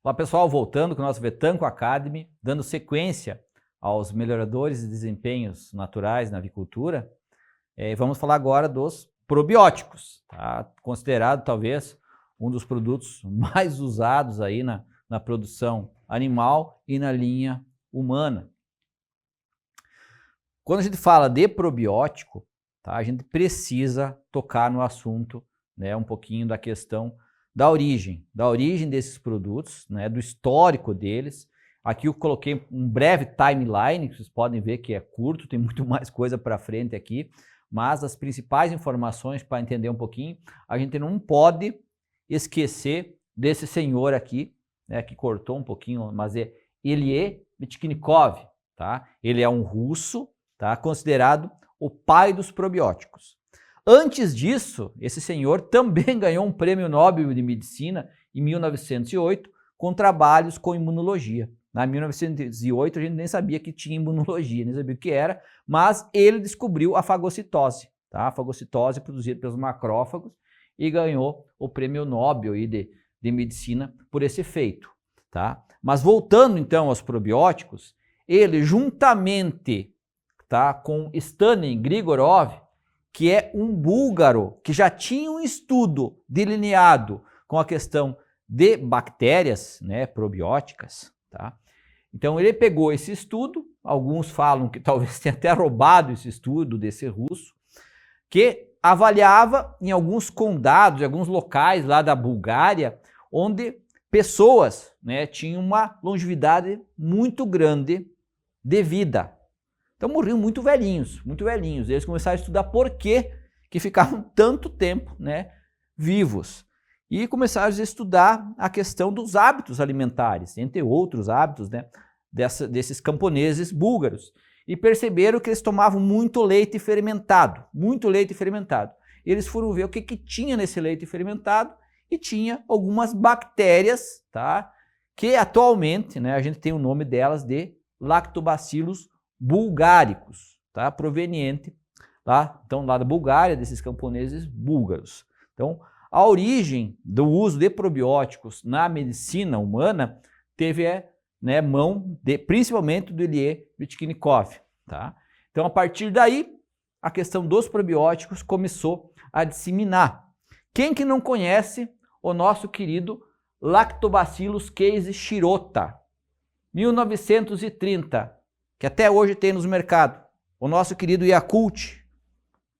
Olá pessoal, voltando com o nosso Vetanco Academy, dando sequência aos melhoradores de desempenhos naturais na avicultura, vamos falar agora dos probióticos, tá? Considerado talvez um dos produtos mais usados aí na produção animal e na linha humana. Quando a gente fala de probiótico, tá, a gente precisa tocar no assunto, né, um pouquinho da questão da origem desses produtos, né, do histórico deles. Aqui eu coloquei um breve timeline, que vocês podem ver que é curto, tem muito mais coisa para frente aqui, mas as principais informações para entender um pouquinho, a gente não pode esquecer desse senhor aqui, né, que cortou um pouquinho, mas é Ilya Bitchnikov, tá? Ele é um russo, tá, considerado o pai dos probióticos. Antes disso, esse senhor também ganhou um prêmio Nobel de Medicina em 1908 com trabalhos com imunologia. Em 1908 a gente nem sabia que tinha imunologia, nem sabia o que era, mas ele descobriu a fagocitose, tá? A fagocitose produzida pelos macrófagos e ganhou o prêmio Nobel de Medicina por esse feito, tá? Mas voltando então aos probióticos, ele juntamente, tá, com Stanin Grigorov, que é um búlgaro que já tinha um estudo delineado com a questão de bactérias, né, probióticas, tá? Então ele pegou esse estudo, alguns falam que talvez tenha até roubado esse estudo desse russo, que avaliava em alguns condados, em alguns locais lá da Bulgária, onde pessoas, né, tinham uma longevidade muito grande de vida. Então morriam muito velhinhos. Eles começaram a estudar por que ficavam tanto tempo, né, vivos. E começaram a estudar a questão dos hábitos alimentares, entre outros hábitos, né, desses camponeses búlgaros. E perceberam que eles tomavam muito leite fermentado, Eles foram ver o que tinha nesse leite fermentado e tinha algumas bactérias, tá, que atualmente, né, a gente tem o nome delas de Lactobacillus bulgáricos, tá? Proveniente lá, então, lá da Bulgária, desses camponeses búlgaros. Então, a origem do uso de probióticos na medicina humana teve, né, mão principalmente do Ilya Bitchnikov, tá? Então, a partir daí, a questão dos probióticos começou a disseminar. Quem que não conhece o nosso querido Lactobacillus casei shirota, 1930, que até hoje tem nos mercados. O nosso querido Yakult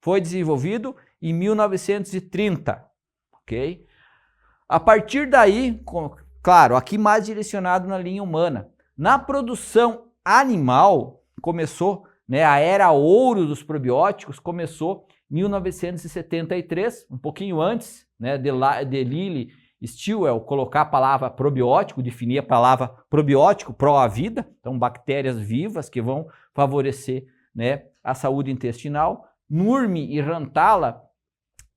foi desenvolvido em 1930, ok? A partir daí, claro, aqui mais direcionado na linha humana. Na produção animal, começou, né, a era ouro dos probióticos, começou em 1973, um pouquinho antes, né, de Lilly Stilwell colocar a palavra probiótico, definir a palavra probiótico, pró-a-vida, então bactérias vivas que vão favorecer, né, a saúde intestinal. Nurmi e Rantala,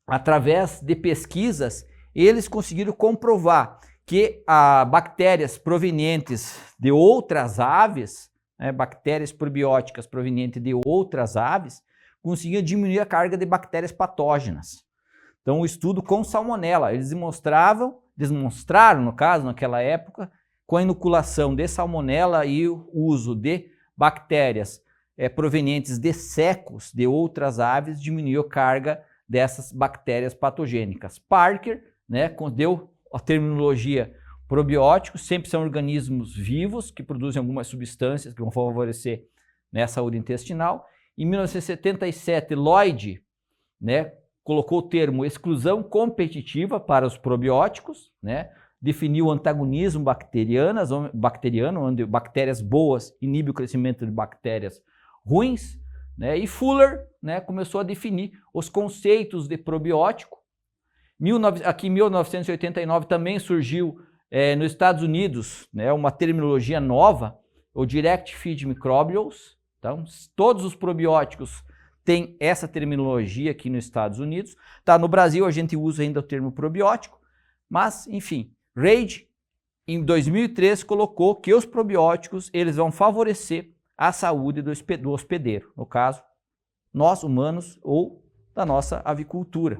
através de pesquisas, eles conseguiram comprovar que bactérias provenientes de outras aves, né, bactérias probióticas provenientes de outras aves, conseguiam diminuir a carga de bactérias patógenas. Então, o estudo com salmonela, eles demonstraram, no caso, naquela época, com a inoculação de salmonela e o uso de bactérias provenientes de secos de outras aves, diminuiu a carga dessas bactérias patogênicas. Parker, né, deu a terminologia probióticos, sempre são organismos vivos que produzem algumas substâncias que vão favorecer, né, a saúde intestinal. Em 1977, Lloyd, né, colocou o termo exclusão competitiva para os probióticos, né? Definiu o antagonismo bacteriano, onde bactérias boas inibem o crescimento de bactérias ruins, né? E Fuller, né, começou a definir os conceitos de probiótico. Aqui em 1989 também surgiu nos Estados Unidos, né, uma terminologia nova, o Direct Feed Microbials. Então, todos os probióticos tem essa terminologia aqui nos Estados Unidos. Tá, no Brasil a gente usa ainda o termo probiótico, mas, enfim, Reid, em 2003, colocou que os probióticos eles vão favorecer a saúde do hospedeiro, no caso, nós humanos ou da nossa avicultura.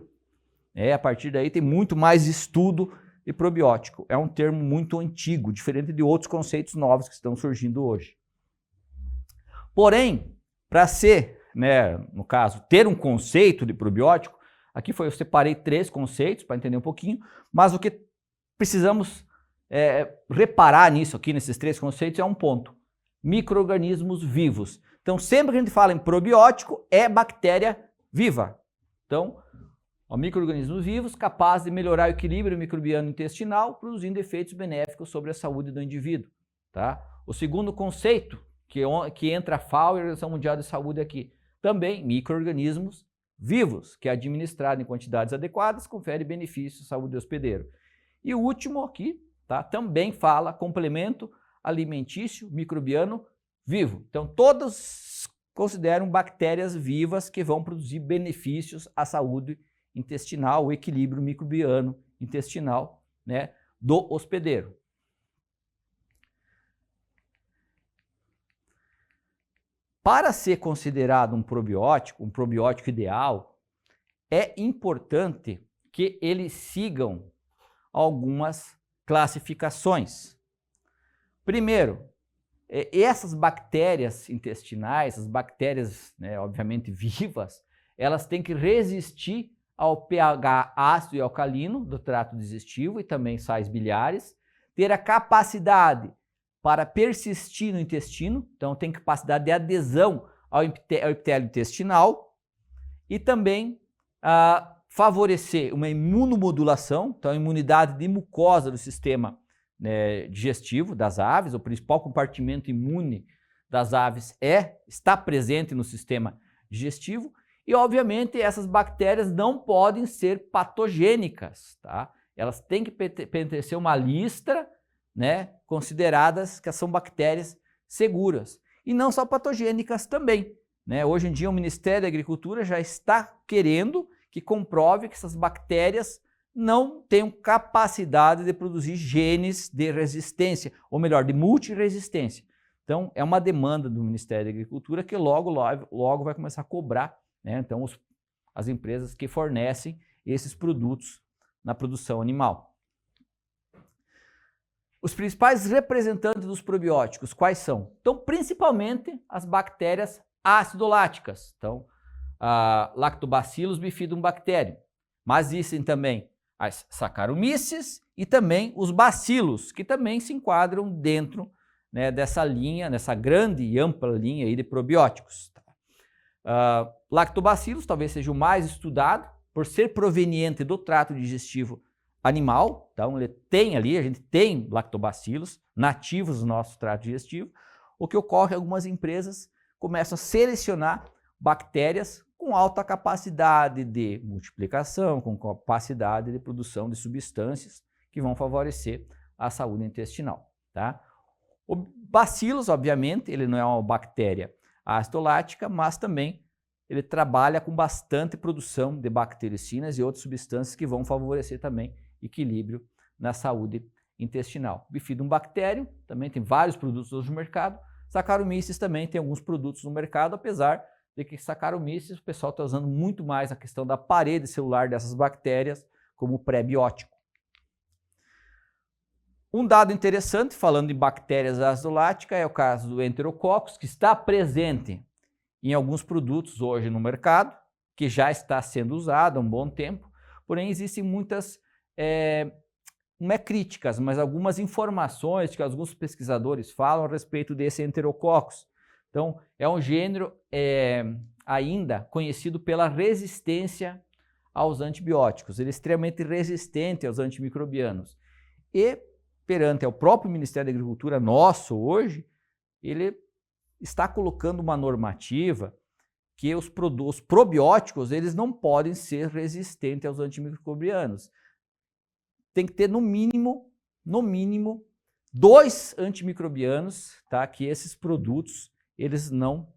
A partir daí tem muito mais estudo de probiótico. É um termo muito antigo, diferente de outros conceitos novos que estão surgindo hoje. Porém, para ser, né, no caso, ter um conceito de probiótico, aqui eu separei 3 conceitos para entender um pouquinho, mas o que precisamos reparar nisso aqui, nesses 3 conceitos, é um ponto. Micro-organismos vivos. Então, sempre que a gente fala em probiótico, é bactéria viva. Então, micro-organismos vivos capazes de melhorar o equilíbrio microbiano intestinal, produzindo efeitos benéficos sobre a saúde do indivíduo. Tá? O segundo conceito, que entra a FAO e a Organização Mundial de Saúde aqui, também micro-organismos vivos, que administrado em quantidades adequadas, confere benefícios à saúde do hospedeiro. E o último aqui, tá? Também fala complemento alimentício microbiano vivo. Então, todos consideram bactérias vivas que vão produzir benefícios à saúde intestinal, o equilíbrio microbiano intestinal, né, do hospedeiro. Para ser considerado um probiótico ideal, é importante que eles sigam algumas classificações. Primeiro, essas bactérias intestinais, as bactérias, né, obviamente vivas, elas têm que resistir ao pH ácido e alcalino do trato digestivo e também sais biliares, ter a capacidade para persistir no intestino, então tem capacidade de adesão ao epitélio intestinal e também favorecer uma imunomodulação, então a imunidade de mucosa do sistema digestivo das aves, o principal compartimento imune das aves está presente no sistema digestivo e, obviamente, essas bactérias não podem ser patogênicas, tá? Elas têm que pertencer a uma lista, né, consideradas que são bactérias seguras e não só patogênicas também, né? Hoje em dia o Ministério da Agricultura já está querendo que comprove que essas bactérias não tenham capacidade de produzir genes de resistência, ou melhor, de multiresistência. Então, é uma demanda do Ministério da Agricultura que logo vai começar a cobrar, né? Então, as empresas que fornecem esses produtos na produção animal. Os principais representantes dos probióticos, quais são? Então, principalmente as bactérias acidoláticas. Então, Lactobacillus bifidum bacterium. Mas existem também as Saccharomyces e também os bacilos, que também se enquadram dentro, né, dessa linha, nessa grande e ampla linha aí de probióticos. Lactobacillus talvez seja o mais estudado por ser proveniente do trato digestivo animal. Então, ele tem ali, a gente tem lactobacillus nativos no nosso trato digestivo. O que ocorre, algumas empresas começam a selecionar bactérias com alta capacidade de multiplicação, com capacidade de produção de substâncias que vão favorecer a saúde intestinal, tá? O bacillus, obviamente, ele não é uma bactéria acidolática, mas também ele trabalha com bastante produção de bactericinas e outras substâncias que vão favorecer também equilíbrio na saúde intestinal. Bifidum bacterium também tem vários produtos hoje no mercado. Saccharomyces também tem alguns produtos no mercado, apesar de que Saccharomyces o pessoal está usando muito mais a questão da parede celular dessas bactérias como pré-biótico. Um dado interessante, falando de bactérias acidoláticas, é o caso do Enterococcus, que está presente em alguns produtos hoje no mercado, que já está sendo usado há um bom tempo, porém existem muitas, não é críticas, mas algumas informações que alguns pesquisadores falam a respeito desse Enterococcus. Então, é um gênero ainda conhecido pela resistência aos antibióticos. Ele é extremamente resistente aos antimicrobianos. E, perante o próprio Ministério da Agricultura nosso hoje, ele está colocando uma normativa que os probióticos eles não podem ser resistentes aos antimicrobianos. Tem que ter, no mínimo, 2 antimicrobianos, tá? Que esses produtos eles não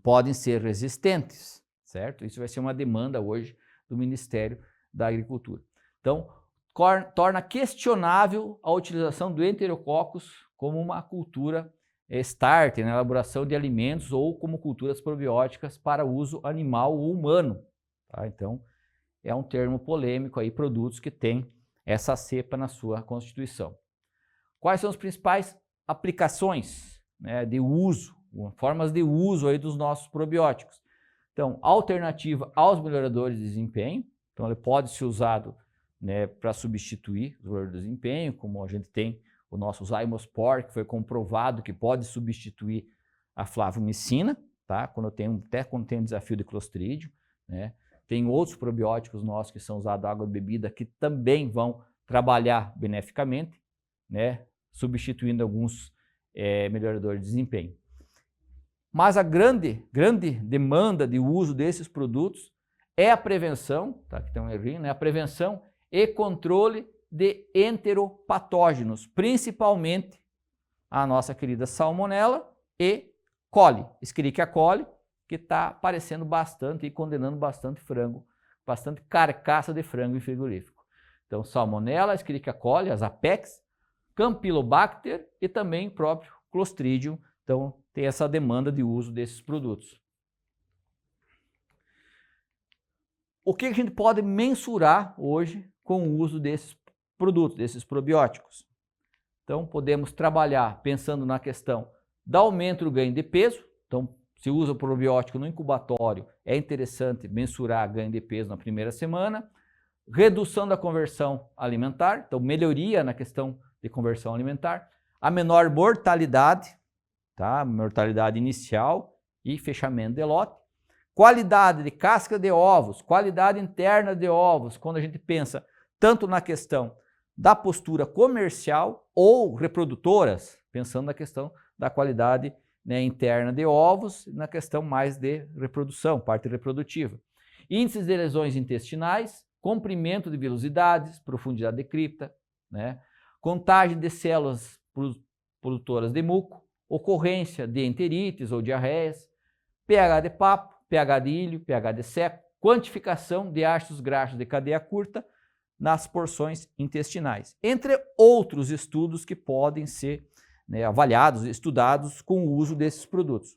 podem ser resistentes, certo? Isso vai ser uma demanda hoje do Ministério da Agricultura. Então, torna questionável a utilização do Enterococcus como uma cultura starter na elaboração de alimentos ou como culturas probióticas para uso animal ou humano. Tá? Então, é um termo polêmico aí, produtos que têm essa cepa na sua constituição. Quais são as principais aplicações, né, de uso, formas de uso aí dos nossos probióticos? Então, alternativa aos melhoradores de desempenho, então ele pode ser usado, né, para substituir os melhoradores de desempenho, como a gente tem o nosso Zymospor, que foi comprovado que pode substituir a flavomicina, tá? Até quando tem um desafio de Clostridium, né? Tem outros probióticos nossos que são usados na água de bebida que também vão trabalhar beneficamente, né? Substituindo alguns melhoradores de desempenho. Mas a grande demanda de uso desses produtos é a prevenção, tá? Aqui tem um errinho, né? A prevenção e controle de enteropatógenos, principalmente a nossa querida Salmonella e coli, Escherichia coli, que está aparecendo bastante e condenando bastante frango, bastante carcaça de frango em frigorífico. Então, Salmonella, Escherichia coli, as Apex, Campylobacter e também o próprio Clostridium. Então, tem essa demanda de uso desses produtos. O que a gente pode mensurar hoje com o uso desses produtos, desses probióticos? Então, podemos trabalhar pensando na questão do aumento do ganho de peso. Então, se usa o probiótico no incubatório, é interessante mensurar ganho de peso na primeira semana. Redução da conversão alimentar, então melhoria na questão de conversão alimentar. A menor mortalidade, tá? Mortalidade inicial e fechamento de lote. Qualidade de casca de ovos, qualidade interna de ovos, quando a gente pensa tanto na questão da postura comercial ou reprodutoras, pensando na questão da qualidade, né, interna de ovos, na questão mais de reprodução, parte reprodutiva. Índices de lesões intestinais, comprimento de vilosidades, profundidade de cripta, né, contagem de células produtoras de muco, ocorrência de enterites ou diarreias, pH de papo, pH de ilho, pH de seco, quantificação de ácidos graxos de cadeia curta nas porções intestinais, entre outros estudos que podem ser, né, avaliados, estudados com o uso desses produtos.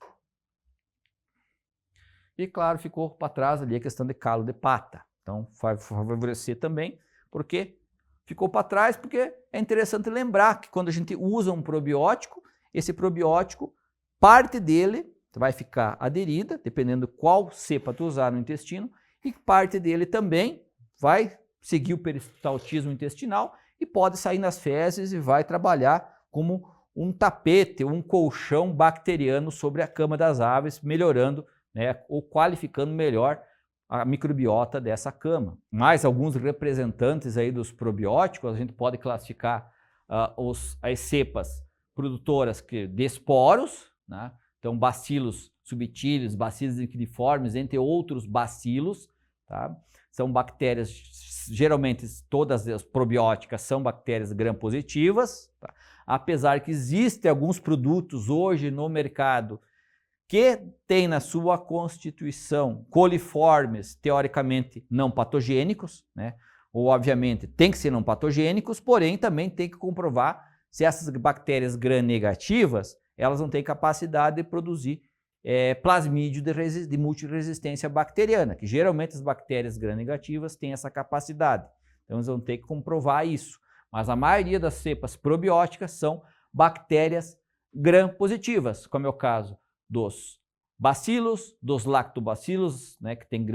E claro, ficou para trás ali a questão de calo de pata. Então, vai favorecer também, porque ficou para trás, porque é interessante lembrar que quando a gente usa um probiótico, esse probiótico, parte dele vai ficar aderida, dependendo qual cepa tu usar no intestino, e parte dele também vai seguir o peristaltismo intestinal e pode sair nas fezes e vai trabalhar como um tapete, um colchão bacteriano sobre a cama das aves, melhorando, né, ou qualificando melhor a microbiota dessa cama. Mais alguns representantes aí dos probióticos, a gente pode classificar as cepas produtoras de esporos, né? Então bacilos subtilis, bacilos inquiniformes, entre outros bacilos, tá? São bactérias, geralmente todas as probióticas são bactérias gram-positivas, tá? Apesar que existem alguns produtos hoje no mercado que têm na sua constituição coliformes, teoricamente não patogênicos, né? Ou obviamente tem que ser não patogênicos, porém também tem que comprovar se essas bactérias gram-negativas, elas não têm capacidade de produzir plasmídio de multiresistência bacteriana, que geralmente as bactérias gram-negativas têm essa capacidade. Então eles vão ter que comprovar isso. Mas a maioria das cepas probióticas são bactérias gram-positivas, como é o caso dos bacilos, dos lactobacilos, né, que tem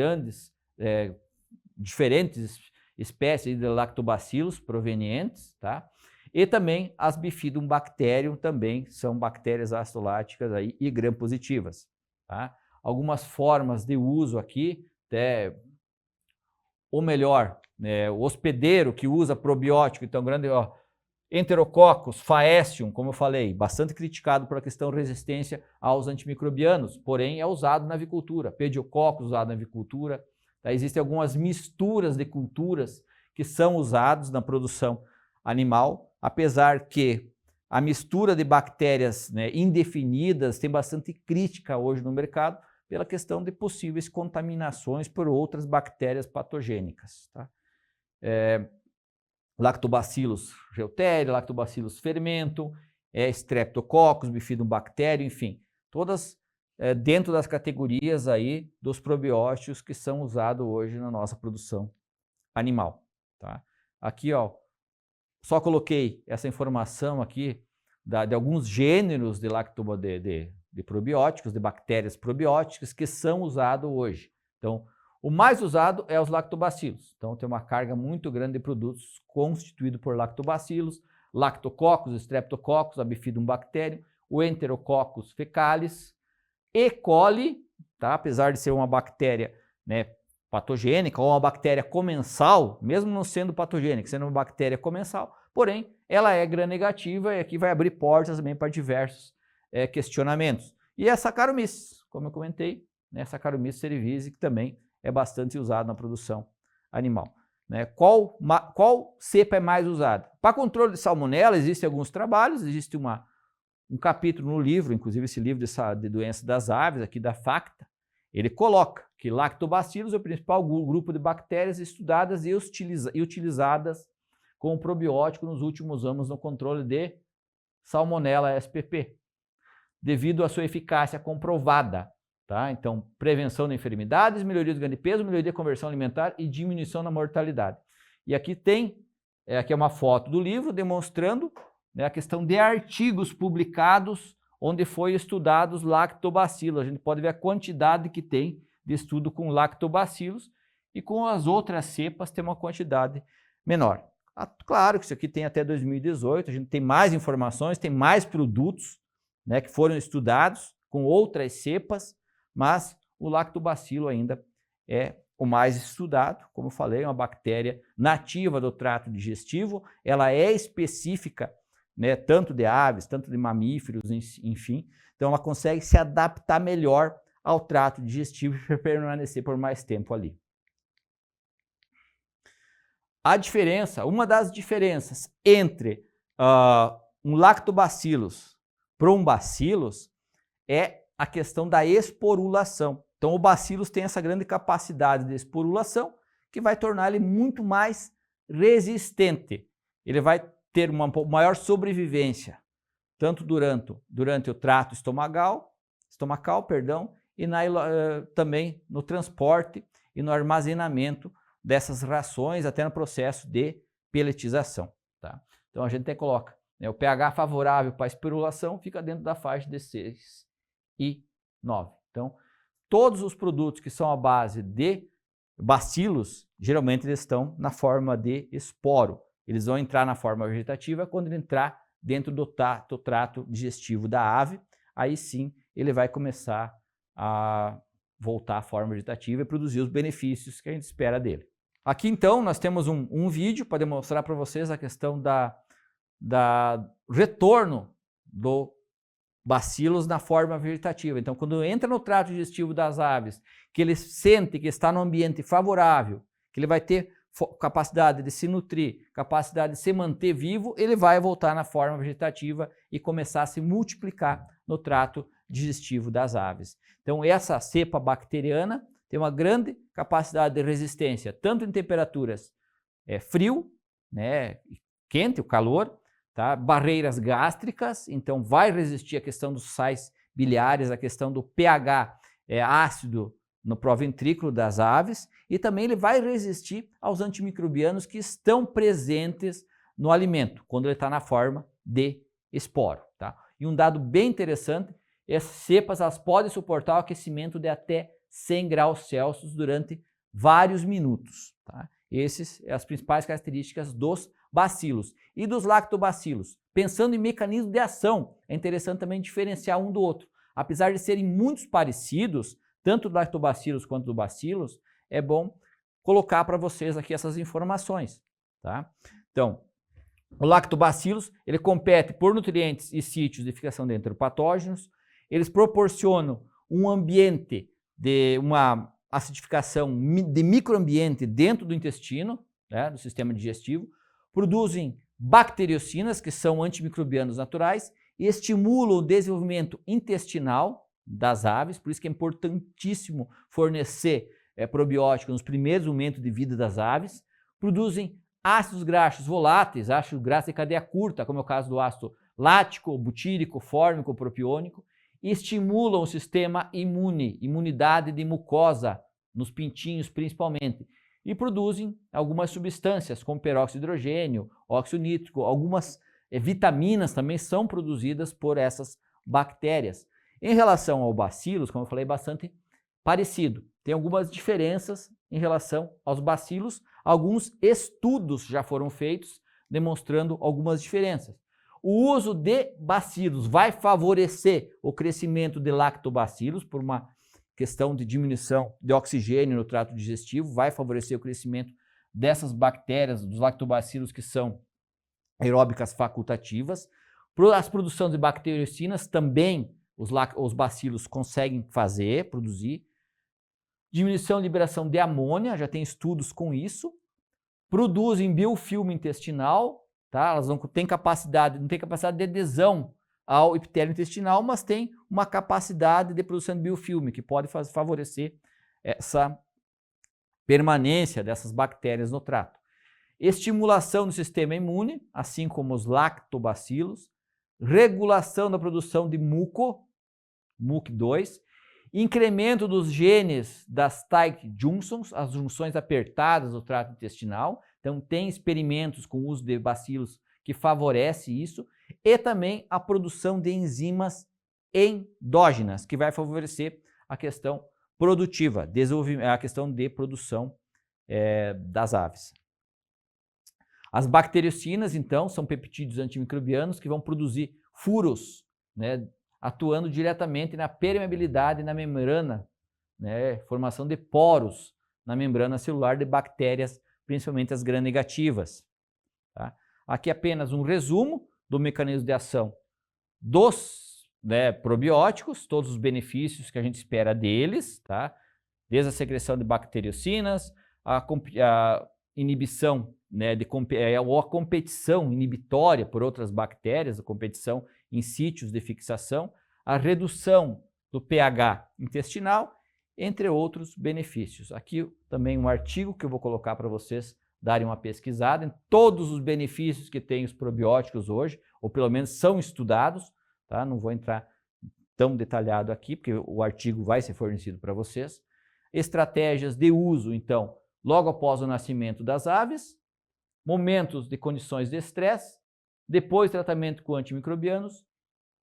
diferentes espécies de lactobacilos provenientes, tá? E também as Bifidobacterium também são bactérias ácido-láticas aí e gram-positivas, tá? Algumas formas de uso aqui, ou melhor, o hospedeiro que usa probiótico, então grande, ó, Enterococcus faecium, como eu falei, bastante criticado por a questão de resistência aos antimicrobianos, porém é usado na avicultura. Pediococcus usado na avicultura. Tá? Existem algumas misturas de culturas que são usados na produção animal, apesar que a mistura de bactérias, né, indefinidas tem bastante crítica hoje no mercado pela questão de possíveis contaminações por outras bactérias patogênicas. Tá? Lactobacillus reuteri, Lactobacillus fermentum, Streptococcus, Bifidobacterium, enfim, todas dentro das categorias aí dos probióticos que são usados hoje na nossa produção animal. Tá? Aqui, ó, só coloquei essa informação aqui de alguns gêneros de probióticos, de bactérias probióticas que são usados hoje. Então, o mais usado é os lactobacilos. Então, tem uma carga muito grande de produtos constituídos por lactobacilos, lactococcus, streptococcus, a bifidum bacterium, o enterococcus fecalis, E. coli, tá? Apesar de ser uma bactéria, né, patogênica ou uma bactéria comensal, mesmo não sendo patogênica, sendo uma bactéria comensal, porém, ela é gram-negativa e aqui vai abrir portas também para diversos questionamentos. E a Saccharomyces, como eu comentei, né, Saccharomyces cerevisiae, que também é bastante usado na produção animal. Né? Qual cepa é mais usada? Para controle de salmonela, existem alguns trabalhos, existe um capítulo no livro, inclusive esse livro de doença das aves, aqui da FACTA, ele coloca que lactobacilos é o principal grupo de bactérias estudadas e utilizadas como probiótico nos últimos anos no controle de Salmonella SPP, devido à sua eficácia comprovada. Tá? Então, prevenção de enfermidades, melhoria do ganho de peso, melhoria da conversão alimentar e diminuição da mortalidade. E aqui aqui é uma foto do livro demonstrando, né, a questão de artigos publicados onde foi estudados lactobacilos. A gente pode ver a quantidade que tem de estudo com lactobacilos e com as outras cepas tem uma quantidade menor. Claro que isso aqui tem até 2018, a gente tem mais informações, tem mais produtos, né, que foram estudados com outras cepas, mas o lactobacilo ainda é o mais estudado. Como eu falei, é uma bactéria nativa do trato digestivo, ela é específica, né, tanto de aves, tanto de mamíferos, enfim. Então ela consegue se adaptar melhor ao trato digestivo e permanecer por mais tempo ali. Uma das diferenças entre um lactobacillus para um bacillus é a questão da esporulação. Então o bacillus tem essa grande capacidade de esporulação que vai tornar ele muito mais resistente. Ele vai ter uma maior sobrevivência, tanto durante o trato estomacal, e também no transporte e no armazenamento dessas rações, até no processo de peletização. Tá? Então a gente até coloca, né, o pH favorável para a esporulação fica dentro da faixa de 6 e 9. Então, todos os produtos que são à base de bacilos, geralmente eles estão na forma de esporo. Eles vão entrar na forma vegetativa quando ele entrar dentro do trato digestivo da ave, aí sim ele vai começar a voltar à forma vegetativa e produzir os benefícios que a gente espera dele. Aqui então nós temos um vídeo para demonstrar para vocês a questão da retorno do bacilos na forma vegetativa. Então, quando entra no trato digestivo das aves, que ele sente que está num ambiente favorável, que ele vai ter capacidade de se nutrir, capacidade de se manter vivo, ele vai voltar na forma vegetativa e começar a se multiplicar no trato digestivo das aves. Então, essa cepa bacteriana tem uma grande capacidade de resistência, tanto em temperaturas frio, né, quente, o calor, tá? Barreiras gástricas, então vai resistir à questão dos sais biliares, a questão do pH ácido no proventrículo das aves, e também ele vai resistir aos antimicrobianos que estão presentes no alimento, quando ele está na forma de esporo. Tá? E um dado bem interessante, essas cepas elas podem suportar o aquecimento de até 100 graus Celsius durante vários minutos. Tá? Essas são as principais características dos bacilos e dos lactobacilos. Pensando em mecanismo de ação, é interessante também diferenciar um do outro. Apesar de serem muito parecidos, tanto do lactobacilos quanto do bacilos, é bom colocar para vocês aqui essas informações. Tá? Então, o lactobacilos, ele compete por nutrientes e sítios de fixação de enteropatógenos, eles proporcionam um ambiente de uma acidificação de microambiente dentro do intestino, né, do sistema digestivo, produzem bacteriocinas, que são antimicrobianos naturais, e estimulam o desenvolvimento intestinal das aves, por isso que é importantíssimo fornecer probióticos nos primeiros momentos de vida das aves, produzem ácidos graxos voláteis, ácidos graxos de cadeia curta, como é o caso do ácido lático, butírico, fórmico, propiônico, e estimulam o sistema imune, imunidade de mucosa, nos pintinhos principalmente, e produzem algumas substâncias, como peróxido de hidrogênio, óxido nítrico, algumas vitaminas também são produzidas por essas bactérias. Em relação ao bacilos, como eu falei, bastante parecido. Tem algumas diferenças em relação aos bacilos. Alguns estudos já foram feitos demonstrando algumas diferenças. O uso de bacilos vai favorecer o crescimento de lactobacilos por uma questão de diminuição de oxigênio no trato digestivo, vai favorecer o crescimento dessas bactérias, dos lactobacilos que são aeróbicas facultativas. As produções de bacteriocinas também os bacilos conseguem produzir. Diminuição e liberação de amônia, já tem estudos com isso. Produzem biofilme intestinal, tá? Elas não têm capacidade de adesão ao epitélio intestinal, mas tem uma capacidade de produção de biofilme que pode favorecer essa permanência dessas bactérias no trato. Estimulação do sistema imune, assim como os lactobacilos, regulação da produção de MUC2, incremento dos genes das tight junctions, as junções apertadas do trato intestinal. Então, tem experimentos com o uso de bacilos que favorece isso, e também a produção de enzimas endógenas, que vai favorecer a questão produtiva, a questão de produção das aves. As bacteriocinas, então, são peptídeos antimicrobianos que vão produzir furos, né, atuando diretamente na permeabilidade na membrana, né, formação de poros na membrana celular de bactérias, principalmente as gram-negativas. Tá? Aqui apenas um resumo do mecanismo de ação dos probióticos, todos os benefícios que a gente espera deles, tá? Desde a secreção de bacteriocinas, a inibição, né, ou a competição inibitória por outras bactérias, a competição em sítios de fixação, a redução do pH intestinal, entre outros benefícios. Aqui também um artigo que eu vou colocar para vocês darem uma pesquisada em todos os benefícios que tem os probióticos hoje, ou pelo menos são estudados, tá? Não vou entrar tão detalhado aqui, porque o artigo vai ser fornecido para vocês. Estratégias de uso, então, logo após o nascimento das aves, momentos de condições de estresse, depois tratamento com antimicrobianos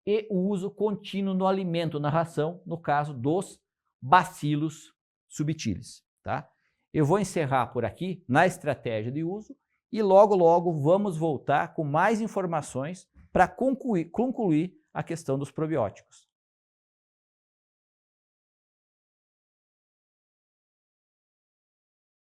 e o uso contínuo no alimento, na ração, no caso dos bacilos subtilis, tá? Eu vou encerrar por aqui na estratégia de uso e logo vamos voltar com mais informações para concluir a questão dos probióticos.